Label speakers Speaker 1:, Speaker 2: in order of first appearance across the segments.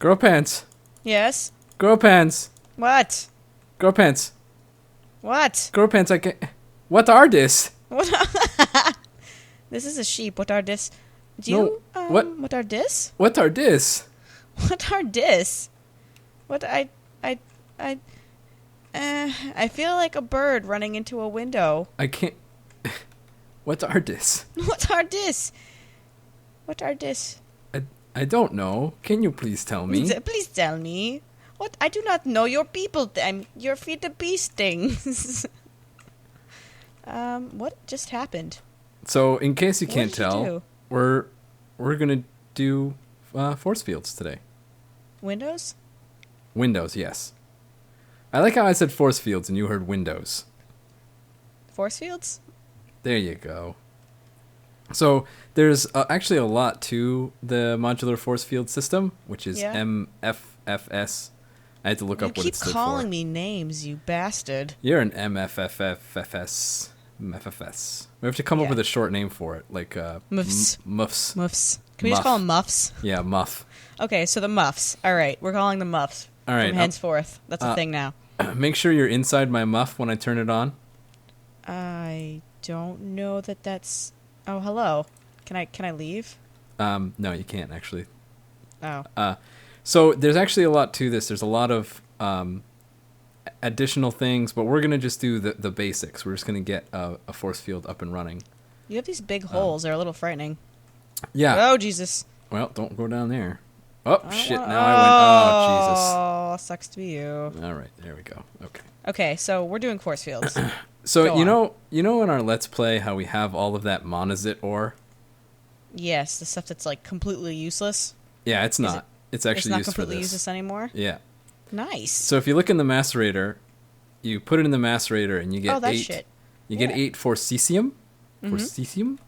Speaker 1: Girl pants.
Speaker 2: Yes?
Speaker 1: Girl pants.
Speaker 2: What?
Speaker 1: Girl pants.
Speaker 2: What?
Speaker 1: Girl pants. I can. What are this?
Speaker 2: What? This is a sheep. What are this? What are this?
Speaker 1: What are this?
Speaker 2: What are this? I feel like a bird running into a window.
Speaker 1: I can't. What are this?
Speaker 2: What are this? What are this?
Speaker 1: I don't know. Can you please tell me?
Speaker 2: Please tell me. What? I do not know your people. Your FTB things. What just happened?
Speaker 1: So, in case you
Speaker 2: What
Speaker 1: can't
Speaker 2: did you
Speaker 1: tell,
Speaker 2: do?
Speaker 1: we're gonna do force fields today.
Speaker 2: Windows?
Speaker 1: Windows, yes. I like how I said force fields and you heard windows.
Speaker 2: Force fields?
Speaker 1: There you go. So there's actually a lot to the modular force field system, which is MFFS. I had to look up what it stood for.
Speaker 2: You keep calling me names, you bastard.
Speaker 1: You're an MFFS. MFFS. We have to come up with a short name for it, like
Speaker 2: Muffs.
Speaker 1: Muffs.
Speaker 2: Muffs. Can we just call them Muffs?
Speaker 1: Yeah, Muff.
Speaker 2: Okay, so the Muffs. All right, we're calling them Muffs.
Speaker 1: All right.
Speaker 2: From henceforth. That's a thing now.
Speaker 1: Make sure you're inside my muff when I turn it on.
Speaker 2: I don't know that's... Oh, hello. Can I leave?
Speaker 1: No, you can't, actually.
Speaker 2: Oh.
Speaker 1: So there's actually a lot to this. There's a lot of additional things, but we're going to just do the basics. We're just going to get a force field up and running.
Speaker 2: You have these big holes. They're a little frightening.
Speaker 1: Yeah.
Speaker 2: Oh, Jesus.
Speaker 1: Well, don't go down there. Oh, shit. Now I went...
Speaker 2: Oh, sucks to be you.
Speaker 1: Jesus. All right. There we go. Okay.
Speaker 2: Okay, so we're doing force fields.
Speaker 1: So, you know in our Let's Play how we have all of that monazite ore?
Speaker 2: Yes, the stuff that's, like, completely useless.
Speaker 1: Yeah, it's not. It's actually used for this.
Speaker 2: It's not completely useless anymore?
Speaker 1: Yeah.
Speaker 2: Nice.
Speaker 1: So if you look in the macerator, you put it in the macerator and you get get 8 forcesium. Forcesium.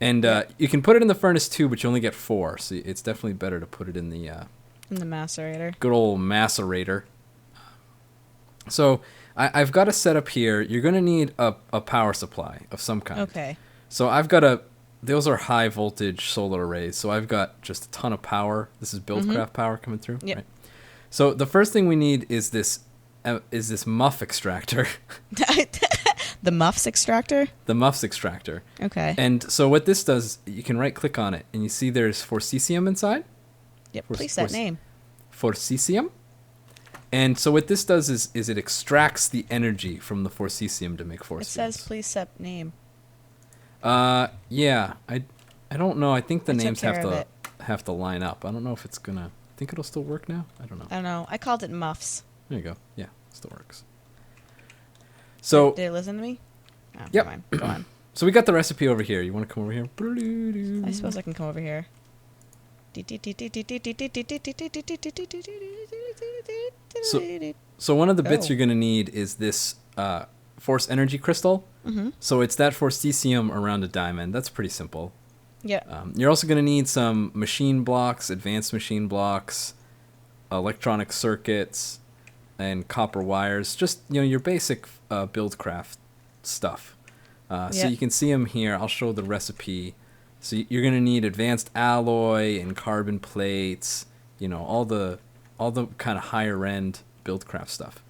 Speaker 1: And you can put it in the furnace too, but you only get 4. So it's definitely better to put it in the
Speaker 2: macerator.
Speaker 1: Good old macerator. So I've got a setup here. You're going to need a power supply of some kind.
Speaker 2: Okay.
Speaker 1: So I've got those are high voltage solar arrays. So I've got just a ton of power. This is Buildcraft power coming through.
Speaker 2: Yep.
Speaker 1: Right? So the first thing we need is this muff extractor.
Speaker 2: The Muffs extractor?
Speaker 1: The Muffs extractor.
Speaker 2: Okay.
Speaker 1: And so what this does, you can right click on it and you see there's forcesium inside.
Speaker 2: Yep, please that name.
Speaker 1: Forcesium. And so what this does is it extracts the energy from the forcesium to make force fields.
Speaker 2: It says please set name.
Speaker 1: Yeah. I don't know. I think the names have to line up. I don't know if it's gonna. I think it'll still work now. I don't know.
Speaker 2: I don't know. I called it Muffs.
Speaker 1: There you go. Yeah, it still works. So
Speaker 2: did it listen to me? Oh,
Speaker 1: yep.
Speaker 2: Fine. Go on.
Speaker 1: So we got the recipe over here. You want to come over here?
Speaker 2: I suppose I can come over here.
Speaker 1: So one of the bits you're going to need is this force energy crystal.
Speaker 2: Mm-hmm.
Speaker 1: So it's that forcesium around a diamond. That's pretty simple.
Speaker 2: Yeah.
Speaker 1: You're also going to need some machine blocks, advanced machine blocks, electronic circuits, and copper wires. Just your basic Buildcraft stuff. So you can see them here. I'll show the recipe. So you're going to need advanced alloy and carbon plates. All the kind of higher end Buildcraft stuff.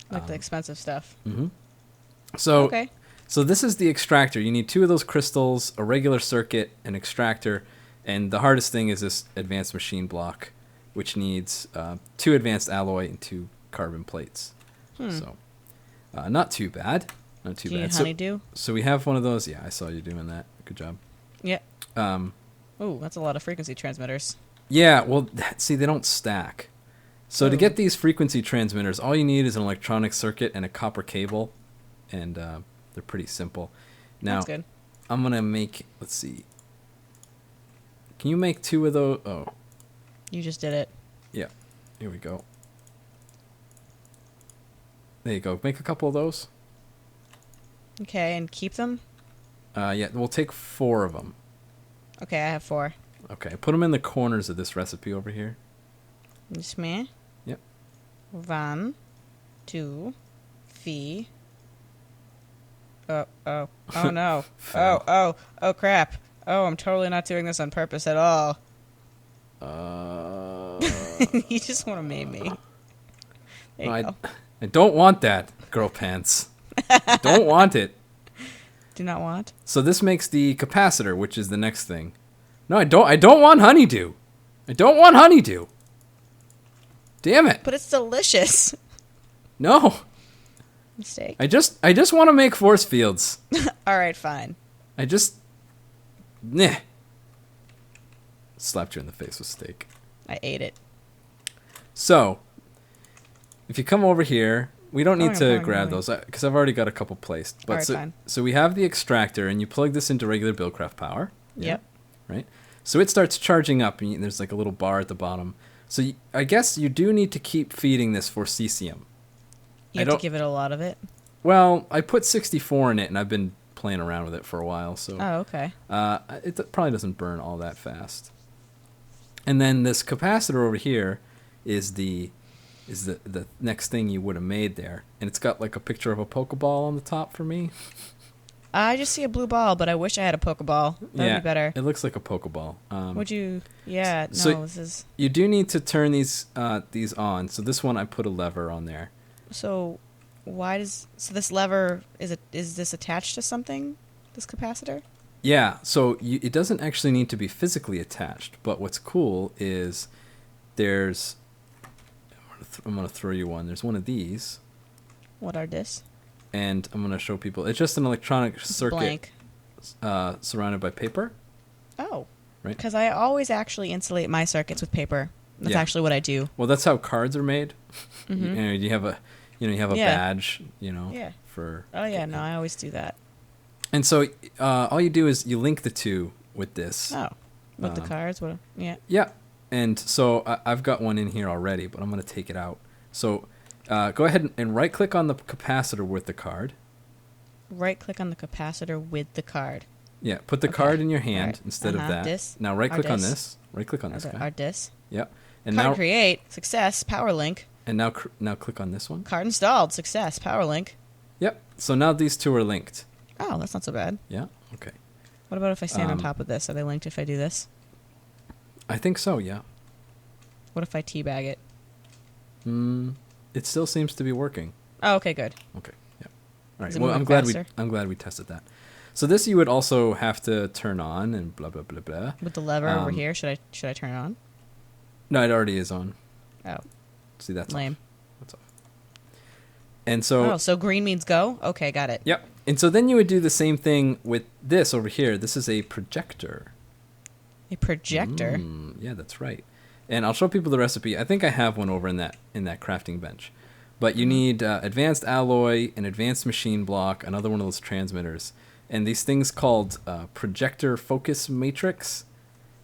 Speaker 2: Like the expensive stuff.
Speaker 1: Mm-hmm. So this is the extractor. You need 2 of those crystals, a regular circuit, an extractor, and the hardest thing is this advanced machine block, which needs 2 advanced alloy and 2 carbon plates. So not too bad. Not too bad.
Speaker 2: Honeydew?
Speaker 1: So we have one of those. Yeah, I saw you doing that. Good job.
Speaker 2: Yeah. Oh, that's a lot of frequency transmitters.
Speaker 1: Yeah, well, see, they don't stack. So to get these frequency transmitters, all you need is an electronic circuit and a copper cable, and they're pretty simple. Now,
Speaker 2: that's good.
Speaker 1: I'm going to make, let's see. Can you make 2 of those? Oh.
Speaker 2: You just did it.
Speaker 1: Yeah. Here we go. There you go. Make a couple of those.
Speaker 2: Okay, and keep them?
Speaker 1: Yeah, we'll take 4 of them.
Speaker 2: Okay, I have 4.
Speaker 1: Okay, put them in the corners of this recipe over here.
Speaker 2: This me?
Speaker 1: Yep.
Speaker 2: 1, 2, 3. Oh no. Oh crap. Oh, I'm totally not doing this on purpose at all. You just want to maim me. There you go.
Speaker 1: I don't want that, girl pants. I don't want it.
Speaker 2: Do not want?
Speaker 1: So this makes the capacitor, which is the next thing. No, I don't want honeydew. I don't want honeydew. Damn it.
Speaker 2: But it's delicious.
Speaker 1: No.
Speaker 2: Mistake.
Speaker 1: I just want to make force fields.
Speaker 2: All right, fine.
Speaker 1: Nah. Slapped you in the face with steak.
Speaker 2: I ate it.
Speaker 1: So, if you come over here, we don't need to
Speaker 2: Fine.
Speaker 1: grab those because I've already got a couple placed. But
Speaker 2: Alright, fine.
Speaker 1: so we have the extractor, and you plug this into regular Buildcraft power. Yeah,
Speaker 2: Yep.
Speaker 1: right. So it starts charging up, and there's like a little bar at the bottom. So I guess you do need to keep feeding this for cesium.
Speaker 2: You have to give it a lot of it.
Speaker 1: Well, I put 64 in it, and I've been playing around with it for a while. So
Speaker 2: Oh, okay.
Speaker 1: it probably doesn't burn all that fast. And then this capacitor over here is the next thing you would have made there, and it's got like a picture of a Pokeball on the top for me.
Speaker 2: I just see a blue ball, but I wish I had a Pokeball. That'd be better.
Speaker 1: It looks like a Pokeball.
Speaker 2: Would you? Yeah. No.
Speaker 1: So
Speaker 2: this is.
Speaker 1: You do need to turn these on. So this one I put a lever on there.
Speaker 2: So, this lever is this attached to something? This capacitor?
Speaker 1: Yeah. So it doesn't actually need to be physically attached. But what's cool is there's. I'm gonna throw you one. There's one of these.
Speaker 2: What are this?
Speaker 1: And I'm gonna show people. It's just an electronic circuit
Speaker 2: Blank.
Speaker 1: Surrounded by paper.
Speaker 2: Oh.
Speaker 1: Right.
Speaker 2: Because I always actually insulate my circuits with paper. That's actually what I do.
Speaker 1: Well, that's how cards are made.
Speaker 2: Mm-hmm.
Speaker 1: You have a badge.
Speaker 2: Yeah.
Speaker 1: For.
Speaker 2: Oh yeah, no, I always do that.
Speaker 1: And so all you do is you link the two with this.
Speaker 2: Oh. With the cards? What? Yeah.
Speaker 1: Yeah. And so I've got one in here already, but I'm going to take it out. So go ahead and right-click on the capacitor with the card.
Speaker 2: Right-click on the capacitor with the card.
Speaker 1: Yeah, put the card in your hand instead of that.
Speaker 2: This.
Speaker 1: Now right-click on this. Right-click on this guy.
Speaker 2: Our dis.
Speaker 1: Yep. And
Speaker 2: Card
Speaker 1: now
Speaker 2: create. Success. Power link.
Speaker 1: And now click on this one.
Speaker 2: Card installed. Success. Power link.
Speaker 1: Yep. So now these two are linked.
Speaker 2: Oh, that's not so bad.
Speaker 1: Yeah. Okay.
Speaker 2: What about if I stand on top of this? Are they linked if I do this?
Speaker 1: I think so. Yeah.
Speaker 2: What if I teabag it?
Speaker 1: It still seems to be working.
Speaker 2: Oh, okay, good.
Speaker 1: Okay. Yeah. All right.
Speaker 2: Is it
Speaker 1: Well,
Speaker 2: moving
Speaker 1: I'm glad we tested that. So this you would also have to turn on and blah blah blah blah.
Speaker 2: With the lever over here, should I turn it on?
Speaker 1: No, it already is on.
Speaker 2: Oh.
Speaker 1: See, that's
Speaker 2: lame.
Speaker 1: Off. That's off. And so.
Speaker 2: Oh, so green means go? Okay, got it.
Speaker 1: Yep. And so then you would do the same thing with this over here. This is a projector.
Speaker 2: A projector?
Speaker 1: Yeah, that's right. And I'll show people the recipe. I think I have one over in that crafting bench. But you need advanced alloy, an advanced machine block, another one of those transmitters, and these things called projector focus matrix.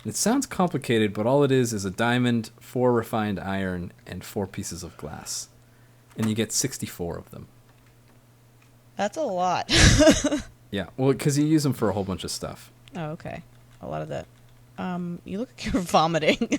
Speaker 1: It sounds complicated, but all it is a diamond, 4 refined iron, and 4 pieces of glass. And you get 64 of them.
Speaker 2: That's a lot.
Speaker 1: Yeah, well, because you use them for a whole bunch of stuff.
Speaker 2: Oh, okay. A lot of that. You look like you're vomiting.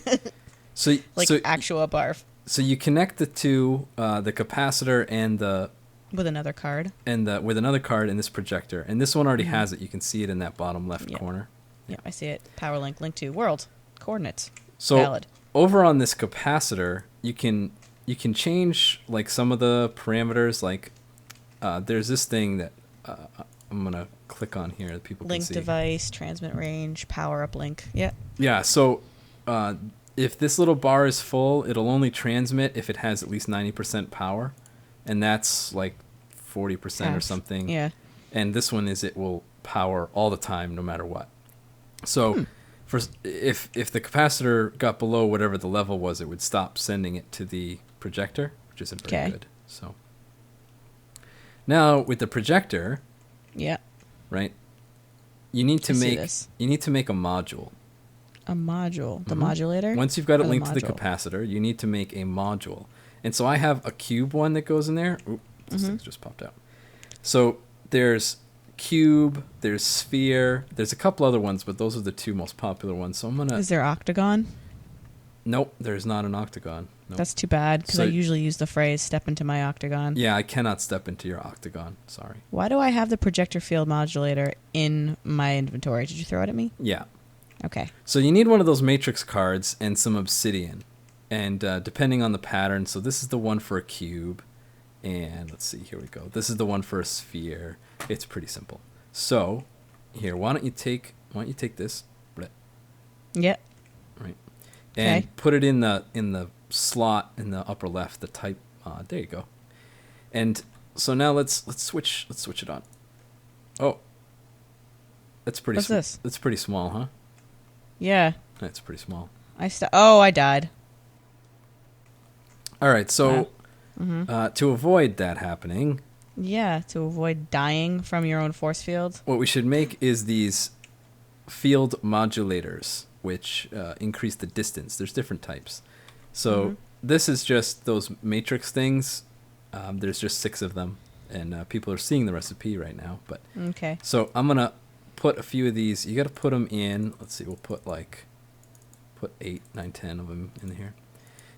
Speaker 1: So
Speaker 2: actual barf.
Speaker 1: So you connect the two, the capacitor and the...
Speaker 2: With another card.
Speaker 1: And with another card in this projector. And this one already has it. You can see it in that bottom left corner.
Speaker 2: Yeah, I see it. Power link to world. Coordinates.
Speaker 1: So
Speaker 2: valid. Over
Speaker 1: on this capacitor, you can change like some of the parameters. Like there's this thing that I'm going to click on here that people
Speaker 2: link
Speaker 1: can see.
Speaker 2: Link device, transmit range, power up link. Yeah. Yeah,
Speaker 1: so... if this little bar is full, it'll only transmit if it has at least 90% power. And that's like 40% or something.
Speaker 2: Yeah.
Speaker 1: And this one it will power all the time, no matter what. So if the capacitor got below whatever the level was, it would stop sending it to the projector, which isn't very good. So now with the projector, right, you need to make a module.
Speaker 2: A module. The modulator?
Speaker 1: Once you've got it linked to the capacitor, you need to make a module. And so I have a cube one that goes in there. Oop, this thing's just popped out. So there's cube, there's sphere, there's a couple other ones, but those are the two most popular ones. So I'm going to...
Speaker 2: Is there octagon?
Speaker 1: Nope, there's not an octagon. Nope.
Speaker 2: That's too bad, because I usually use the phrase, step into my octagon.
Speaker 1: Yeah, I cannot step into your octagon. Sorry.
Speaker 2: Why do I have the projector field modulator in my inventory? Did you throw it at me?
Speaker 1: Yeah.
Speaker 2: Okay.
Speaker 1: So you need one of those matrix cards and some obsidian. And depending on the pattern, so this is the one for a cube, and let's see, here we go. This is the one for a sphere. It's pretty simple. So here, why don't you take this,
Speaker 2: Yep.
Speaker 1: right, and
Speaker 2: Okay.
Speaker 1: put it in the slot in the upper left, the type. There you go. And so now let's switch it on. Oh, that's pretty.
Speaker 2: What's this?
Speaker 1: That's pretty small, huh?
Speaker 2: Yeah.
Speaker 1: That's pretty small.
Speaker 2: I died.
Speaker 1: All right, so
Speaker 2: Mm-hmm.
Speaker 1: to avoid that happening,
Speaker 2: Yeah, to avoid dying from your own force field.
Speaker 1: what we should make is these field modulators, which increase the distance. There's different types. So this is just those matrix things. There's just 6 of them, and people are seeing the recipe right now. But
Speaker 2: Okay.
Speaker 1: so I'm gonna put a few of these. You got to put them in. Let's see. We'll put 8, 9, 10 of them in here.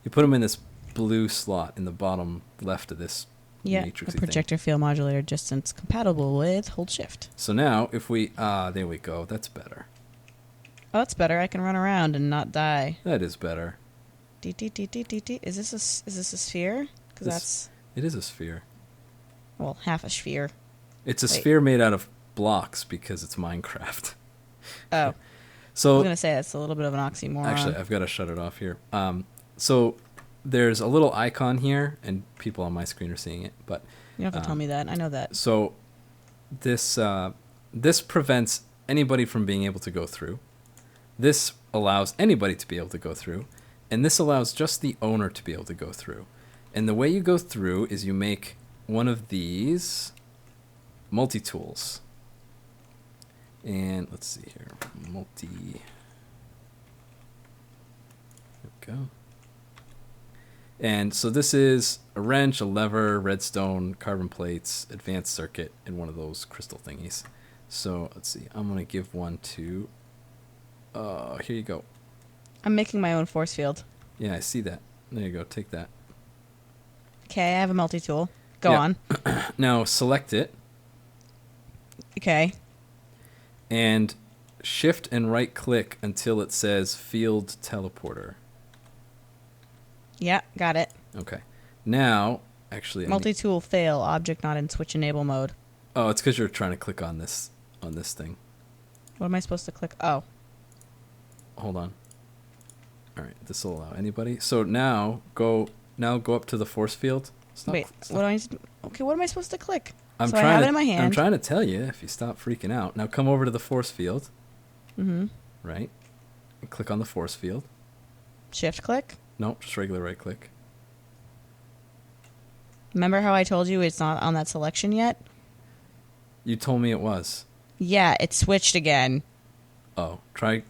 Speaker 1: You put them in this blue slot in the bottom left of this
Speaker 2: Yeah,
Speaker 1: matrixy
Speaker 2: a projector field modulator distance compatible with hold shift.
Speaker 1: thing. So now if we there we go. That's better.
Speaker 2: Oh, that's better. I can run around and not die.
Speaker 1: That is better.
Speaker 2: Is this a sphere? Because that's
Speaker 1: It is a sphere.
Speaker 2: half a sphere.
Speaker 1: It's a
Speaker 2: Wait.
Speaker 1: sphere made out of blocks because it's Minecraft.
Speaker 2: Oh, I was
Speaker 1: So
Speaker 2: gonna say that's a little bit of an oxymoron.
Speaker 1: actually, I've got to shut it off here. So there's a little icon here, and people on my screen are seeing it. But
Speaker 2: you don't have to tell me that. I know that.
Speaker 1: so this prevents anybody from being able to go through. This allows anybody to be able to go through, and this allows just the owner to be able to go through. And the way you go through is you make one of these multi-tools. And let's see here. There we go. And so this is a wrench, a lever, redstone, carbon plates, advanced circuit, and one of those crystal thingies. So let's see. I'm going to give one to... here you go.
Speaker 2: I'm making my own force field.
Speaker 1: Yeah, I see that. There you go. Take that.
Speaker 2: Okay, I have a multi-tool. Go
Speaker 1: Yeah.
Speaker 2: on.
Speaker 1: Now select it
Speaker 2: Okay.
Speaker 1: and shift and right click until it says field teleporter.
Speaker 2: Yeah, got it.
Speaker 1: Okay. Now, actually,
Speaker 2: Multi-tool fail. Object not in switch enable mode.
Speaker 1: oh, it's because you're trying to click on this thing.
Speaker 2: What am I supposed to click? Oh.
Speaker 1: Hold on. All right, this will allow anybody. So now go up to the force field. Stop,
Speaker 2: Wait,
Speaker 1: stop.
Speaker 2: what do I need to... Okay, what am I supposed to click?
Speaker 1: I'm
Speaker 2: so I
Speaker 1: trying
Speaker 2: have
Speaker 1: to,
Speaker 2: it in my hand.
Speaker 1: I'm trying to tell you if you stop freaking out. Now come over to the force field.
Speaker 2: Mm-hmm.
Speaker 1: Right? And click on the force field.
Speaker 2: Shift click.
Speaker 1: Nope, just regular right click.
Speaker 2: Remember how I told you it's not on that selection yet?
Speaker 1: You told me it was.
Speaker 2: Yeah, it switched again.
Speaker 1: Oh, try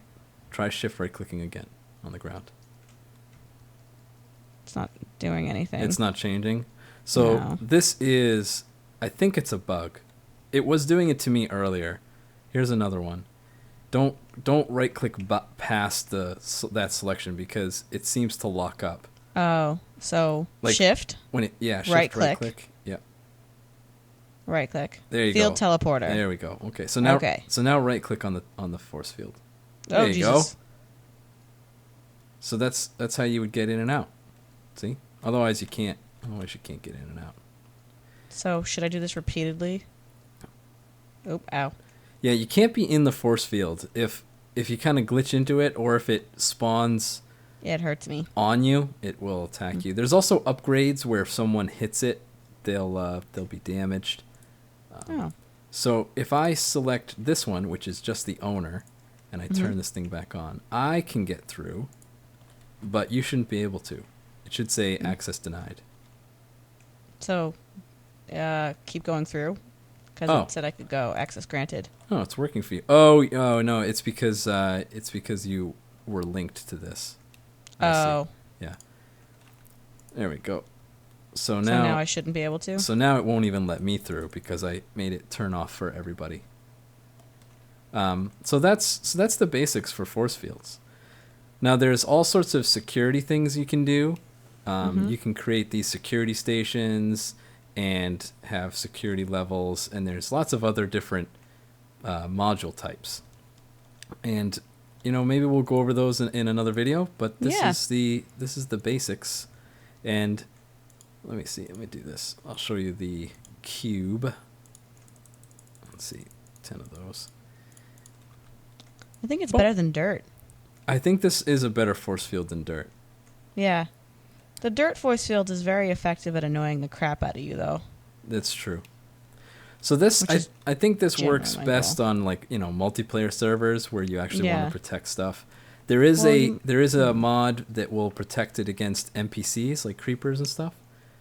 Speaker 1: shift right clicking again on the ground.
Speaker 2: It's not doing anything.
Speaker 1: It's not changing. So
Speaker 2: No.
Speaker 1: this is, I think it's a bug. It was doing it to me earlier. Here's another one. Don't right click past that selection because it seems to lock up.
Speaker 2: Oh, so
Speaker 1: Like-
Speaker 2: shift,
Speaker 1: When it shift
Speaker 2: Right
Speaker 1: right
Speaker 2: click.
Speaker 1: click. Yeah.
Speaker 2: right click.
Speaker 1: There you
Speaker 2: Field
Speaker 1: go.
Speaker 2: teleporter.
Speaker 1: There we go. Okay. So now
Speaker 2: Okay.
Speaker 1: right click on the force field. There
Speaker 2: Oh,
Speaker 1: you
Speaker 2: Jesus.
Speaker 1: go. So that's how you would get in and out. See? Otherwise you can't get in and out.
Speaker 2: So should I do this repeatedly? Oop, ow.
Speaker 1: Yeah, you can't be in the force field if you kind of glitch into it or if it spawns
Speaker 2: Yeah, it hurts me.
Speaker 1: on you, it will attack you. There's also upgrades where if someone hits it, they'll be damaged.
Speaker 2: Oh.
Speaker 1: So if I select this one, which is just the owner, and I turn this thing back on, I can get through, but you shouldn't be able to. It should say access denied.
Speaker 2: So, keep going through? Because
Speaker 1: Oh.
Speaker 2: it said I could go. Access granted.
Speaker 1: Oh, it's working for you. Oh no, it's because you were linked to this. I see.
Speaker 2: Oh.
Speaker 1: Yeah. There we go. So
Speaker 2: So now
Speaker 1: now
Speaker 2: I shouldn't be able to?
Speaker 1: so now it won't even let me through because I made it turn off for everybody. So that's the basics for force fields. Now there's all sorts of security things you can do. You can create these security stations and have security levels, and there's lots of other different module types. And maybe we'll go over those in another video. But this
Speaker 2: Yeah.
Speaker 1: is the basics. And let me see. Let me do this. I'll show you the cube. Let's see, 10 of those.
Speaker 2: I think it's better than dirt.
Speaker 1: I think this is a better force field than dirt.
Speaker 2: Yeah. The dirt force field is very effective at annoying the crap out of you, though.
Speaker 1: That's true. So this, I think this works
Speaker 2: generally my
Speaker 1: best
Speaker 2: goal.
Speaker 1: on multiplayer servers where you actually
Speaker 2: Yeah.
Speaker 1: want to protect stuff. There is a mod that will protect it against NPCs like creepers and stuff.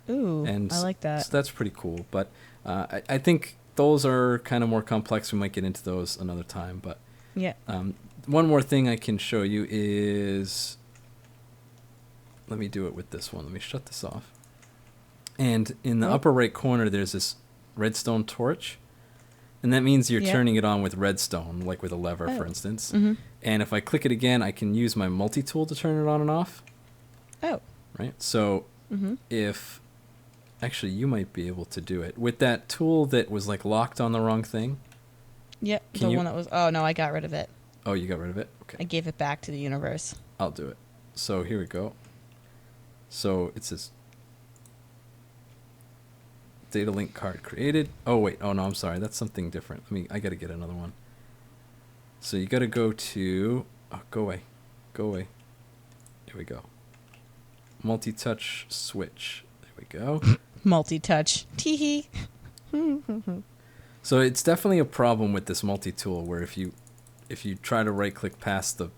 Speaker 2: Ooh,
Speaker 1: And
Speaker 2: I like that.
Speaker 1: So that's pretty cool. But I think those are kind of more complex. We might get into those another time. But
Speaker 2: Yeah.
Speaker 1: one more thing I can show you is, let me do it with this one. Let me shut this off. And in the upper right corner, there's this redstone torch. And that means you're turning it on with redstone, like with a lever, for instance.
Speaker 2: Mm-hmm.
Speaker 1: And if I click it again, I can use my multi-tool to turn it on and off.
Speaker 2: Oh.
Speaker 1: Right? So if... Actually, you might be able to do it. With that tool that was locked on the wrong thing.
Speaker 2: Yep. The one that was... Oh, no, I got rid of it.
Speaker 1: Oh, you got rid of it? Okay.
Speaker 2: I gave it back to the universe.
Speaker 1: I'll do it. So here we go. So it says data link card created. Oh wait, oh no, I'm sorry. That's something different. I got to get another one. So you got to go to go away. Here we go. Multi-touch switch. There we go.
Speaker 2: Multi-touch. Teehee.
Speaker 1: So it's definitely a problem with this multi-tool where if you try to right-click past the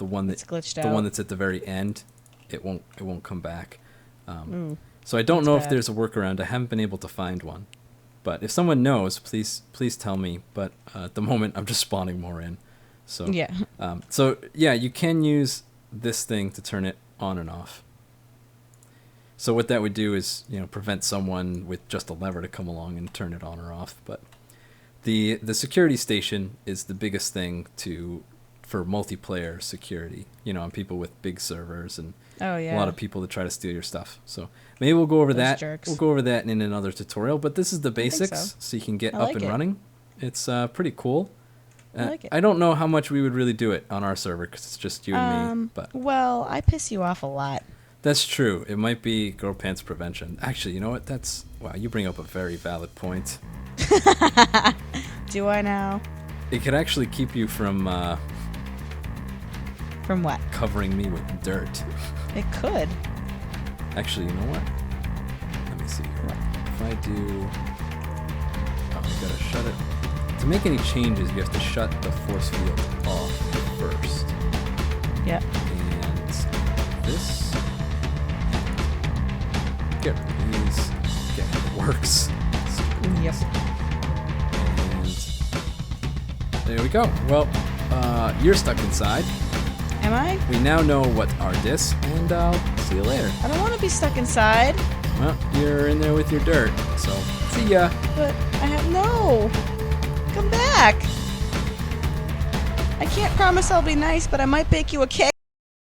Speaker 1: one
Speaker 2: It's glitched
Speaker 1: the
Speaker 2: out.
Speaker 1: one that's at the very end, it won't come back. So I don't know if there's a workaround. I haven't been able to find one, but if someone knows, please tell me. But at the moment, I'm just spawning more in. So
Speaker 2: Yeah.
Speaker 1: You can use this thing to turn it on and off. So what that would do is prevent someone with just a lever to come along and turn it on or off. But the security station is the biggest thing for multiplayer security. On people with big servers and a lot of people that try to steal your stuff. So maybe we'll go over that.
Speaker 2: Jerks.
Speaker 1: We'll go over that in another tutorial. But this is the basics, so you can get up
Speaker 2: like
Speaker 1: and
Speaker 2: it.
Speaker 1: running. It's pretty cool.
Speaker 2: I like it.
Speaker 1: I don't know how much we would really do it on our server because it's just you and me. But
Speaker 2: Well, I piss you off a lot.
Speaker 1: that's true. It might be girl pants prevention. Actually, you know what? Wow. You bring up a very valid point.
Speaker 2: Do I now?
Speaker 1: It could actually keep you from
Speaker 2: From what?
Speaker 1: covering me with dirt.
Speaker 2: It could.
Speaker 1: Actually, you know what? Let me see here. If I do... Oh, I gotta shut it. To make any changes, you have to shut the force field off first.
Speaker 2: Yep.
Speaker 1: And this... Get rid of these. Get it works.
Speaker 2: Yep.
Speaker 1: And there we go. Well, you're stuck inside.
Speaker 2: Am I?
Speaker 1: We now know what are discs, and I'll see you later.
Speaker 2: I don't want to be stuck inside.
Speaker 1: Well, you're in there with your dirt, so see ya.
Speaker 2: But I have no. Come back. I can't promise I'll be nice, but I might bake you a cake.